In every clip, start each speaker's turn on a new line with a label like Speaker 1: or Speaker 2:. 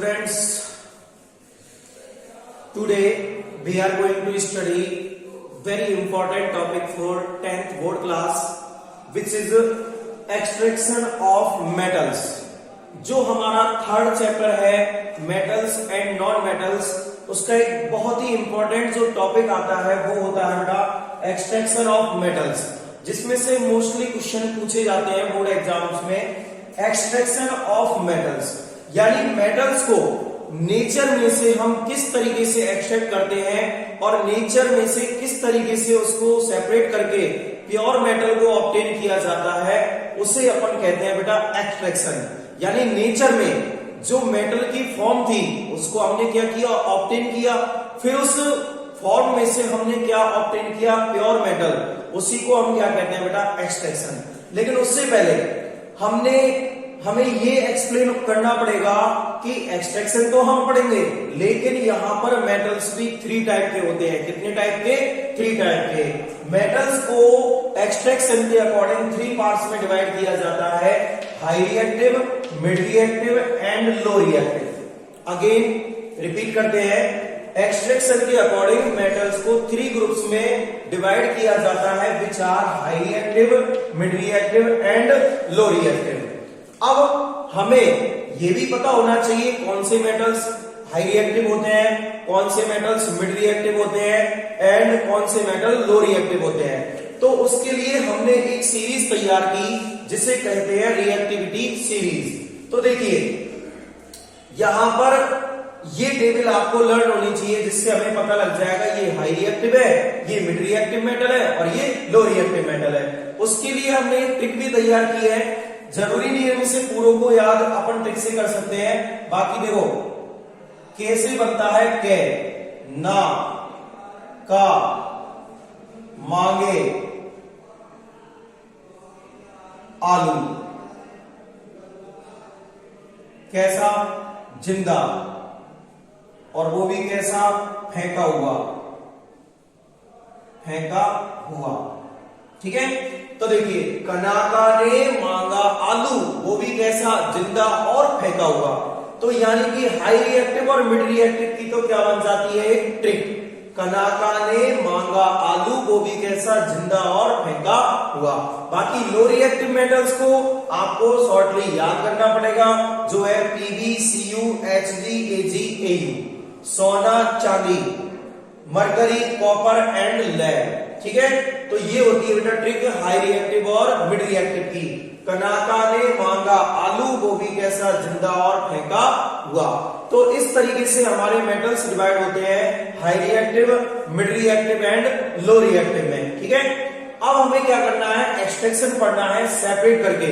Speaker 1: students, today we are going to study very important topic for 10th board class, which is extraction of metals. जो हमारा third chapter है metals and non metals, उसका एक बहुत ही important जो topic आता है वो होता है बेटा एक्सट्रैक्शन ऑफ मेटल्स, जिसमें से मोस्टली क्वेश्चन पूछे जाते हैं बोर्ड एग्जाम्स में। एक्सट्रैक्शन ऑफ मेटल्स यानी मेटल्स को नेचर में से हम किस तरीके से एक्सट्रैक्ट करते हैं और नेचर में से किस तरीके से उसको सेपरेट करके प्योर मेटल को ऑब्टेन किया जाता है, उसे अपन कहते हैं बेटा एक्सट्रैक्शन। यानी नेचर में जो मेटल की फॉर्म थी उसको हमने क्या किया, ऑब्टेन किया, फिर उस फॉर्म में से हमने क्या ऑब्टेन किया, प्योर मेटल, उसी को हम क्या कहते हैं बेटा एक्सट्रैक्शन। लेकिन उससे पहले हमें ये एक्सप्लेन करना पड़ेगा कि एक्सट्रैक्शन तो हम पढ़ेंगे, लेकिन यहां पर मेटल्स भी 3 टाइप के होते हैं। कितने टाइप के? 3 टाइप के। मेटल्स को एक्सट्रैक्शन के अकॉर्डिंग 3 पार्ट्स में डिवाइड किया जाता है, high reactive, mid reactive and low reactive. Again repeat करते हैं, एक्सट्रैक्शन के अकॉर्डिंग मेटल्स को 3 ग्रुप्स में डिवाइड किया जाता है, which are high reactive, mid reactive and low reactive. अब हमें ये भी पता होना चाहिए कौन से मेटल्स हाई रिएक्टिव होते हैं, कौन से मेटल्स मिड रिएक्टिव होते हैं एंड कौन से मेटल लो रिएक्टिव होते हैं। तो उसके लिए हमने एक सीरीज तैयार की जिसे कहते हैं रिएक्टिविटी सीरीज। तो देखिए यहां पर ये टेबल आपको लर्न होनी चाहिए, जिससे हमें पता लग जाएगा ये हाई रिएक्टिव है, ये मिड रिएक्टिव मेटल है और ये लो रिएक्टिव मेटल है। उसके लिए हमने एक ट्रिक भी तैयार की है, जरूरी नहीं है इसे पूरों को याद, अपन ट्रिक से कर सकते हैं। बाकी देखो कैसे बनता है, के, ना, का, मांगे, आलू, कैसा, जिंदा, और वो भी कैसा, फेंका हुआ, फेंका हुआ। ठीक है, तो देखिए कनाका ने मांगा आलू, वो भी कैसा, जिंदा और फेंका हुआ। तो यानी कि हाई रिएक्टिव और मिड रिएक्टिव की तो क्या बन जाती है एक ट्रिक, कनाका ने मांगा आलू, वो भी कैसा, जिंदा और फेंका हुआ। बाकी लो रिएक्टिव मेटल्स को आपको शॉर्टली याद करना पड़ेगा, जो है पीबी, सीयू, एचजी, एजी, एयू, सोना, चांदी, मरकरी, कॉपर एंड लेड। ठीक है, तो ये होती है बेटा ट्रिक हाई रिएक्टिव और मिड रिएक्टिव की। कनाका ने मांगा आलू, वो भी कैसा, जिंदा और फेंका हुआ। तो इस तरीके से हमारे मेटल्स डिवाइड होते हैं high reactive, mid reactive and low reactive में। ठीक है, अब हमें क्या करना है, एक्सट्रैक्शन पढ़ना है सेपरेट करके,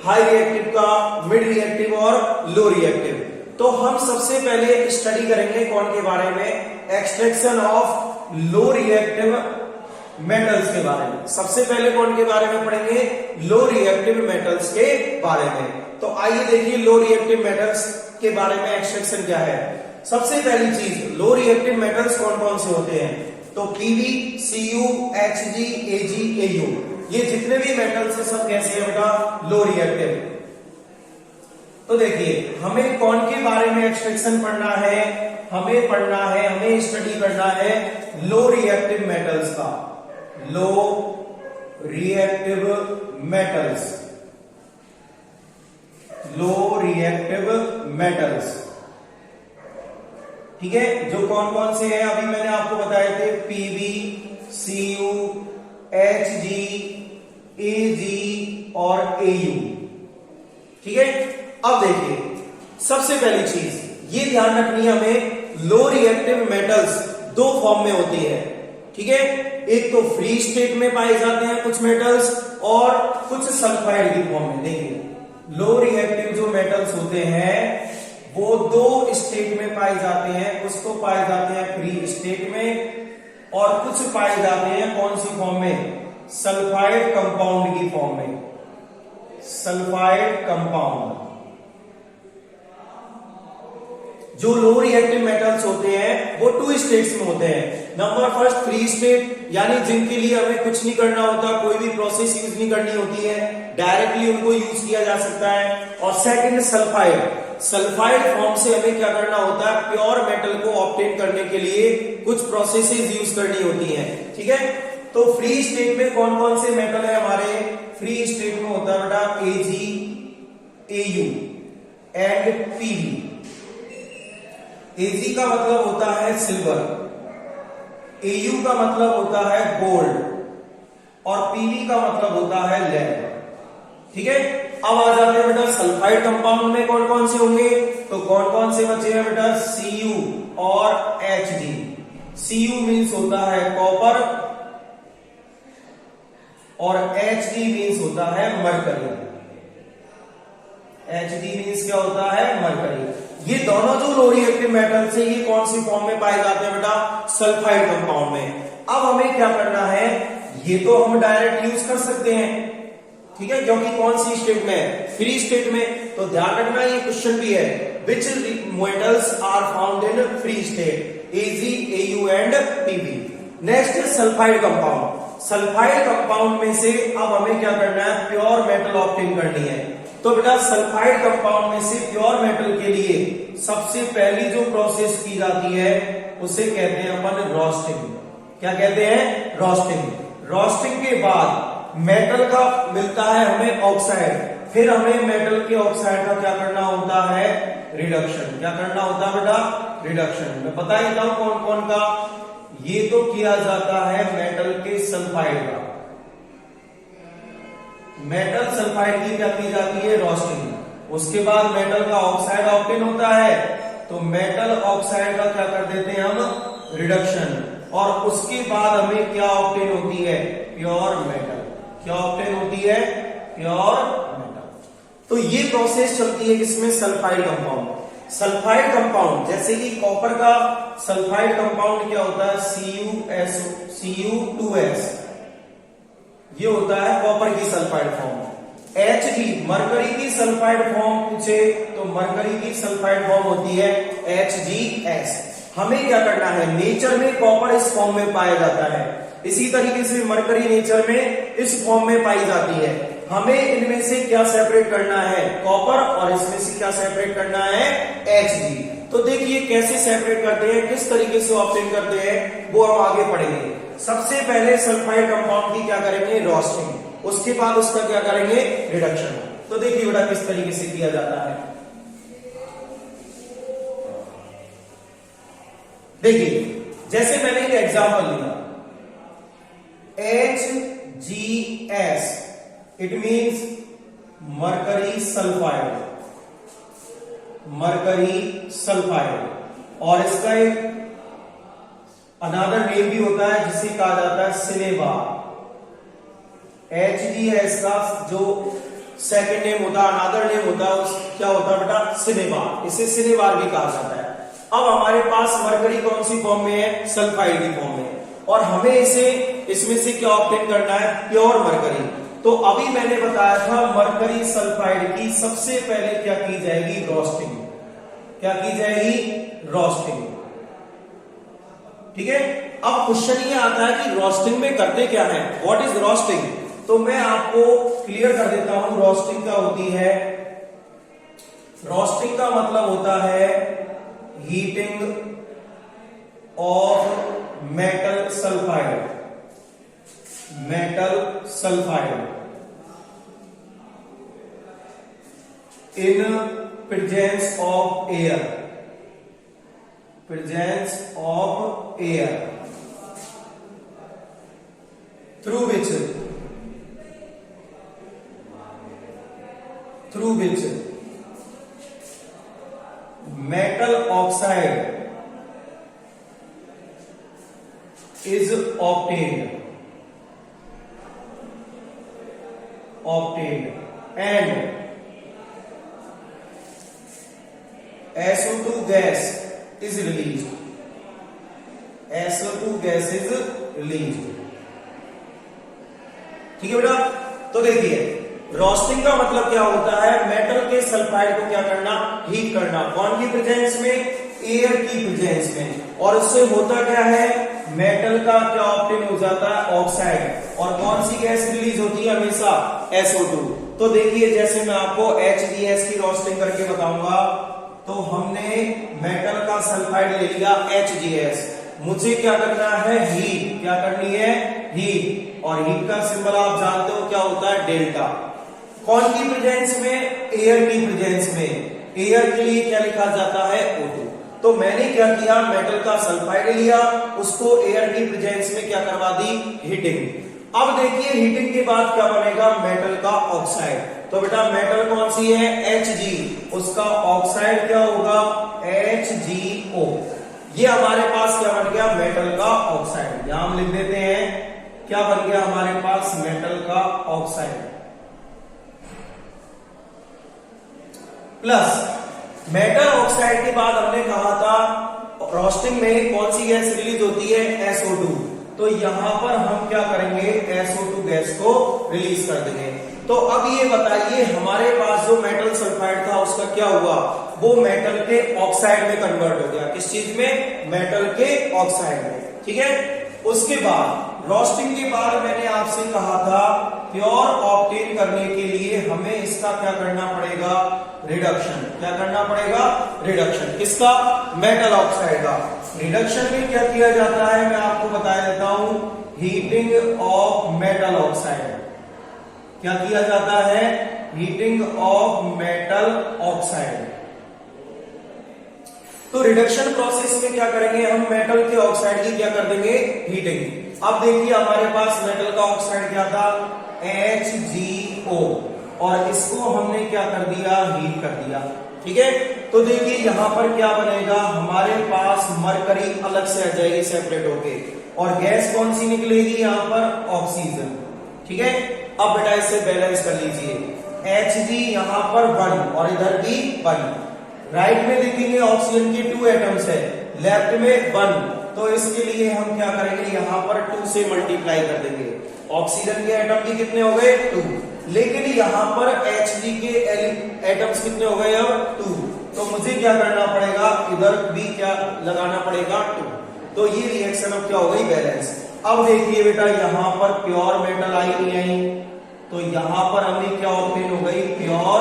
Speaker 1: हाई रिएक्टिव का, मिड रिएक्टिव और लो रिएक्टिव। तो हम सबसे पहले स्टडी करेंगे कौन के बारे में, extraction of low reactive metals के बारे में। सबसे पहले कौन के बारे में पढ़ेंगे, लो रिएक्टिव मेटल्स के बारे में। तो आइए देखिए लो रिएक्टिव मेटल्स के बारे में एक्सट्रैक्शन क्या है। सबसे पहली चीज, लो रिएक्टिव मेटल्स कौन कौन से होते हैं, तो पीबी, सीयू, एचजी, एजी, एयू, ये जितने भी मेटल्स है सब कैसे है बेटा, लो रिएक्टिव। तो देखिए हमें कौन के बारे में एक्सट्रैक्शन पढ़ना है, हमें स्टडी करना है लो रिएक्टिव मेटल्स का, low reactive metals, low reactive metals. ठीक है, जो कौन कौन से हैं अभी मैंने आपको बताए थे, पीबी, सीयू, एचजी, एजी और एयू। ठीक है, अब देखिए सबसे पहली चीज ये ध्यान रखनी है हमें, लो रिएक्टिव मेटल्स 2 फॉर्म में होती है। ठीक है, एक तो फ्री स्टेट में पाए जाते हैं कुछ मेटल्स और कुछ सल्फाइड की फॉर्म में। देखिए लो रिएक्टिव जो मेटल्स होते हैं वो 2 स्टेट में पाए जाते हैं, कुछ तो पाए जाते हैं फ्री स्टेट में और कुछ पाए जाते हैं कौन सी फॉर्म में, सल्फाइड कंपाउंड की फॉर्म में, सल्फाइड कंपाउंड। जो लो रिएक्टिव मेटल्स होते हैं वो 2 स्टेट्स में होते हैं। नंबर फर्स्ट फ्री स्टेट, यानी जिनके लिए हमें कुछ नहीं करना होता, कोई भी प्रोसेस यूज नहीं करनी होती है, डायरेक्टली उनको यूज किया जा सकता है। और सेकंड सल्फाइड, सल्फाइड फॉर्म से हमें क्या करना होता है, प्योर मेटल को ऑब्टेन करने के लिए कुछ प्रोसेसेस यूज करनी होती हैं, ठीक है। तो फ्री स्टेट में कौन कौन से मेटल है हमारे, फ्री स्टेट में होता है बेटा Ag, Au and Pb। Ag का मतलब होता है सिल्वर, Au का मतलब होता है गोल्ड और Pb का मतलब होता है लेड, ठीक है। अब आ जाते हैं बेटा सल्फाइड कंपाउंड में कौन कौन से होंगे, तो कौन कौन से बचे हैं बेटा, Cu और Hg। Cu मीन्स होता है कॉपर और Hg मीन्स होता है मरकरी। Hg मीन्स क्या होता है, मरकरी। ये दोनों जो लो रिएक्टिव मेटल से ये कौन सी फॉर्म में पाए जाते हैं बेटा, सल्फाइड कंपाउंड में। अब हमें क्या करना है, ये तो हम डायरेक्ट यूज कर सकते हैं, ठीक है, क्योंकि कौन सी स्टेट में, फ्री स्टेट में। तो ध्यान रखना ये क्वेश्चन भी है, which metals are found in free state, Ag, Au and Pb। Next sulphide compound. Sulphide compound में से अब हमें क्या करना है, प्योर मेटल ऑब्टेन करनी है। तो बेटा सल्फाइड कंपाउंड में से प्योर मेटल के लिए सबसे पहली जो प्रोसेस की जाती है उसे कहते हैं अपन रोस्टिंग। क्या कहते हैं, रोस्टिंग। रोस्टिंग के बाद मेटल का मिलता है हमें ऑक्साइड, फिर हमें मेटल के ऑक्साइड का क्या करना होता है, रिडक्शन। क्या करना होता है बेटा, रिडक्शन। मैं बता देता हूं कौन कौन का, ये तो किया जाता है मेटल के सल्फाइड का, मेटल सल्फाइड की क्या की जाती है, रोस्टिंग। उसके बाद मेटल का ऑक्साइड ऑब्टेन होता है, तो मेटल ऑक्साइड का क्या कर देते हैं हम, रिडक्शन। और उसके बाद हमें क्या ऑब्टेन होती है, प्योर मेटल। क्या ऑब्टेन होती है, प्योर मेटल। तो ये प्रोसेस चलती है किसमें, सल्फाइड कंपाउंड। सल्फाइड कंपाउंड जैसे कि कॉपर का सल्फाइड कंपाउंड क्या होता है, Cu2s, ये होता है कॉपर की सल्फाइड फॉर्म। Hg मरकरी की सल्फाइड फॉर्म पूछे तो मरकरी की सल्फाइड फॉर्म होती है HgS। हमें क्या करना है, नेचर में कॉपर इस फॉर्म में पाया जाता है, इसी तरीके से मरकरी नेचर में इस फॉर्म में पाई जाती है। हमें इनमें से क्या सेपरेट करना है, कॉपर, और इसमें से क्या सेपरेट करना है, Hg। तो देखिए कैसे सेपरेट करते हैं, किस तरीके से ऑब्टेन करते हैं, वो हम आगे पढ़ेंगे। सबसे पहले सल्फाइड कंपाउंड की क्या करेंगे, रोस्टिंग, उसके बाद उसका क्या करेंगे, रिडक्शन। तो देखिए बेटा किस तरीके से किया जाता है। देखिए जैसे मैंने एक एग्जांपल लिया, HgS, it means mercury sulphide, mercury sulphide. और इसका एक अनादर नेम भी होता है जिसे कहा जाता है सिनेबार। HgS का जो सेकेंड नेम होता है, अनादर नेम होता है, क्या होता है बेटा, सिनेबार। इसे सिनेबार भी कहा जाता है। अब हमारे पास मरकरी कौन सी फॉर्म में है, सल्फाइड की फॉर्म में, और हमें इसे इसमें से क्या ऑब्टेन करना है, प्योर मरकरी। तो अभी मैंने बताया था मरकरी सल्फाइड की सबसे पहले क्या की जाएगी, रोस्टिंग। क्या की जाएगी, रोस्टिंग, ठीक है। अब क्वेश्चन ये आता है कि रोस्टिंग में करते क्या है, व्हाट इज रोस्टिंग। तो मैं आपको क्लियर कर देता हूं, रोस्टिंग क्या होती है। रोस्टिंग का मतलब होता है heating of metal sulphide, metal sulphide in presence of air, presence of air, through which metal oxide is obtained and SO2 gas is released, SO2 gas is released, ठीक है बेटा। तो देखिए रोस्टिंग का मतलब क्या होता है, मेटल के सल्फाइड को क्या करना, हीट करना। कौन की प्रेजेंस में, एयर की प्रेजेंस में। और उससे होता क्या है, मेटल का क्या ऑब्टेन हो जाता है, ऑक्साइड। और कौन सी गैस रिलीज होती है हमेशा, SO2। तो देखिए जैसे मैं आपको HGS की रोस्टिंग करके बताऊंगा, तो हमने मेटल का सल्फाइड ले लिया HGS, मुझे क्या करना है हीट, क्या करनी है हीट, और हीट का सिंबल आप जानते हो क्या होता है डेल्टा। कौन की प्रेजेंस में, एयर की प्रेजेंस में, एयर के लिए क्या लिखा जाता है O2। तो मैंने क्या किया, मेटल का सल्फाइड लिया, उसको एयर की प्रेजेंस में क्या करवा दी, हीटिंग। अब देखिए हीटिंग के बाद क्या बनेगा, मेटल का ऑक्साइड। तो बेटा मेटल कौन सी है Hg, उसका ऑक्साइड क्या होगा HgO। ये हमारे पास क्या बन गया, मेटल का ऑक्साइड। यहां हम लिख देते हैं क्या बन गया हमारे पास, मेटल का ऑक्साइड। प्लस मेटल ऑक्साइड के बाद हमने कहा था रोस्टिंग में कौन सी गैस रिलीज होती है, SO2। तो यहां पर हम क्या करेंगे, SO2 गैस को रिलीज कर देंगे। तो अब ये बताइए हमारे पास जो मेटल सल्फाइड था उसका क्या हुआ, वो मेटल के ऑक्साइड में कन्वर्ट हो गया। किस चीज में, मेटल के ऑक्साइड में। ठीक है, उसके बाद रोस्टिंग के बाद मैंने आपसे कहा था प्योर ऑब्टेन करने के लिए हमें इसका क्या करना पड़ेगा, रिडक्शन। क्या करना पड़ेगा, रिडक्शन। किसका, मेटल ऑक्साइड का। रिडक्शन में क्या किया जाता है मैं आपको बता देता हूं, हीटिंग ऑफ मेटल ऑक्साइड। क्या किया जाता है, हीटिंग ऑफ मेटल ऑक्साइड। तो रिडक्शन प्रोसेस में क्या करेंगे हम, मेटल के ऑक्साइड की क्या कर देंगे, हीटिंग। अब देखिए हमारे पास मेटल का ऑक्साइड क्या था, HgO, और इसको हमने क्या कर दिया, हीट कर दिया। ठीक है, तो देखिए यहां पर क्या बनेगा, हमारे पास मरकरी अलग से आ जाएगी सेपरेट होके, और गैस कौन सी निकलेगी यहां पर, ऑक्सीजन। ठीक है, अब बेटा इसे बैलेंस कर लीजिए, Hg यहां पर 1 और इधर भी 1। राइट में देखेंगे ऑक्सीजन के 2 एटम्स है, लेफ्ट में 1, तो इसके लिए हम क्या करेंगे, यहां पर 2 से मल्टीप्लाई कर देंगे। ऑक्सीजन के एटम भी कितने हो गए, 2, लेकिन यहां पर Hg के एटम्स कितने हो गए, अब 2। तो मुझे क्या करना पड़ेगा, इधर भी क्या लगाना पड़ेगा, 2। तो ये रिएक्शन अब क्या हो गई, बैलेंस। अब देखिए बेटा यहां पर प्योर मेटल आई नहीं आई, तो यहां पर हमें क्या ऑब्टेन हो गई, प्योर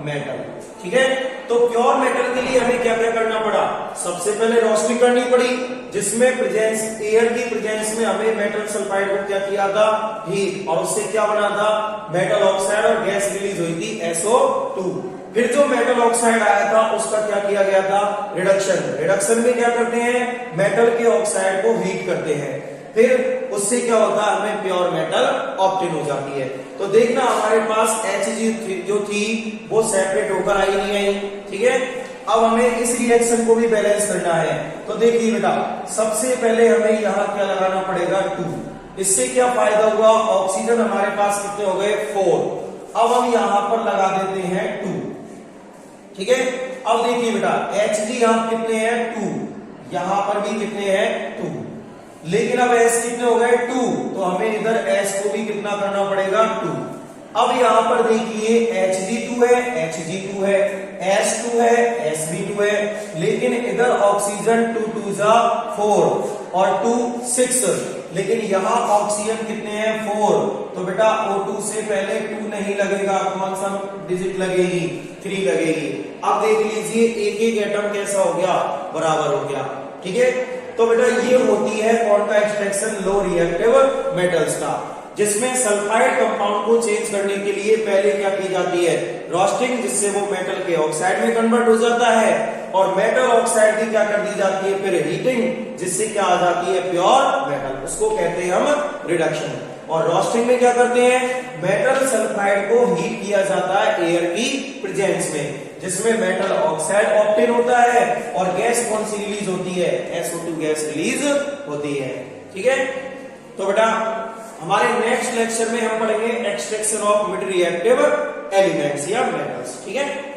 Speaker 1: मेटल। ठीक है, तो प्योर मेटल के लिए हमें क्या क्या करना पड़ा, सबसे पहले रोस्टिंग करनी पड़ी, जिसमें प्रेजेंस, एयर की प्रेजेंस में हमें मेटल सल्फाइड को क्या किया था, हीट, और उससे क्या बना था, मेटल ऑक्साइड, और गैस रिलीज हुई थी SO2। फिर जो मेटल ऑक्साइड आया था उसका क्या किया गया था, रिडक्शन। रिडक्शन में क्या करते हैं, मेटल के ऑक्साइड को हीट करते हैं, फिर उससे क्या होता है, हमें प्योर मेटल ऑब्टेन हो जाती है। तो देखना हमारे पास Hg जो थी वो सेपरेट होकर आई नहीं आई। ठीक है, अब हमें इस रिएक्शन को भी बैलेंस करना है। तो देखिए बेटा सबसे पहले हमें यहाँ क्या लगाना पड़ेगा, 2। इससे क्या फायदा हुआ, ऑक्सीजन हमारे पास कितने हो गए, 4। अब हम यहां पर लगा देते हैं 2। ठीक है, अब देखिए बेटा Hg यहां कितने हैं, 2, यहां पर भी कितने हैं, 2, लेकिन अब S कितने हो गए, 2, तो हमें इधर S को भी कितना करना पड़ेगा, 2। अब यहां पर देखिए Hg2 है, Hg2 है, S2 है, S भी 2 है, लेकिन इधर ऑक्सीजन 2 2 जा 4 और 2 6, लेकिन यहां ऑक्सीजन कितने हैं, 4। तो बेटा O2 से पहले 2 नहीं लगेगा, कौन सा डिजिट लगेगी, 3 लगेगी। अब देख लीजिए एक एक एटम कैसा हो गया, बराबर हो गया। ठीक है, तो बेटा ये होती है कौन का एक्सट्रैक्शन, लो रिएक्टिव मेटल्स का, जिसमें सल्फाइड कंपाउंड को चेंज करने के लिए पहले क्या की जाती है, रोस्टिंग, जिससे वो मेटल के ऑक्साइड में कन्वर्ट हो जाता है, और मेटल ऑक्साइड की क्या कर दी जाती है, फिर हीटिंग, जिससे क्या आ जाती है, प्योर मेटल। उसको कहते हैं हम रिडक्शन। और रोस्टिंग में क्या करते हैं, मेटल सल्फाइड को हीट किया जाता है एयर की प्रेजेंस में, जिसमें मेटल ऑक्साइड ऑब्टेन होता है, और गैस कौन सी रिलीज होती है, SO2 गैस रिलीज होती है। ठीक है, तो बेटा हमारे नेक्स्ट लेक्चर में हम पढ़ेंगे extraction of mid reactive elements या मेटल्स। ठीक है।